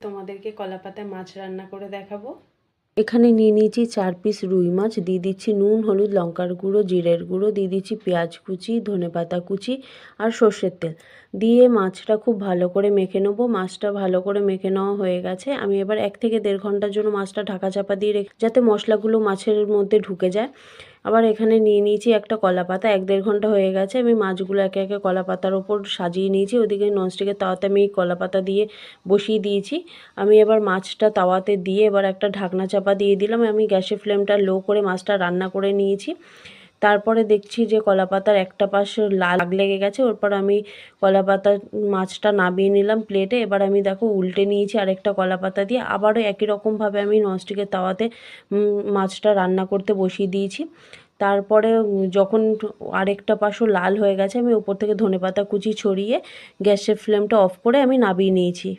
তোমাদেরকে কলাপাতায় মাছ রান্না করে দেখাবো। এখানে নিয়ে নিয়েছি 4 পিস রুই মাছ, দিয়ে দিচ্ছি নুন, হলুদ, লঙ্কার গুঁড়ো, জিরের গুঁড়ো, দিয়ে দিচ্ছি পেঁয়াজ কুচি, ধনেপাতা কুচি আর সর্ষের তেল দিয়ে মাছটা খুব ভালো করে মেখে নেবো। মাছটা ভালো করে মেখে নেওয়া হয়ে গেছে। আমি এবার 1 থেকে 1.5 ঘন্টার জন্য মাছটা ঢাকা চাপা দিয়ে রেখে যাতে মশলাগুলো মাছের মধ্যে ঢুকে যায়। আবার এখানে নিয়ে নিয়েছি একটা কলাপাতা। 1-1.5 ঘন্টা হয়ে গেছে। আমি মাছগুলো একে একে কলাপাতার ওপর সাজিয়ে নিয়েছি। ওদিকে ননস্টিকের তাওয়াতে আমি কলাপাতা দিয়ে বসিয়ে দিয়েছি। আমি এবার মাছটা তাওয়াতে দিয়ে এবার একটা ঢাকনা চাপা দিয়ে দিলাম। আমি গ্যাসের ফ্লেমটা লো করে মাছটা রান্না করে নিয়েছি। তারপরে দেখছি যে কলাপাতার একটা পাশ লাল দাগ লেগে গেছে। ওরপর আমি কলাপাতার মাছটা নামিয়ে নিলাম প্লেটে। এবার আমি দেখো উল্টে নিয়েছি আরেকটা কলাপাতা দিয়ে। আবারও একই রকমভাবে আমি ননস্টিকের তাওয়াতে মাছটা রান্না করতে বসিয়ে দিয়েছি। তারপরে যখন আরেকটা পাশও লাল হয়ে গেছে, আমি উপর থেকে ধনেপাতা কুচি ছড়িয়ে গ্যাসের ফ্লেমটা অফ করে আমি নামিয়ে নিয়েছি।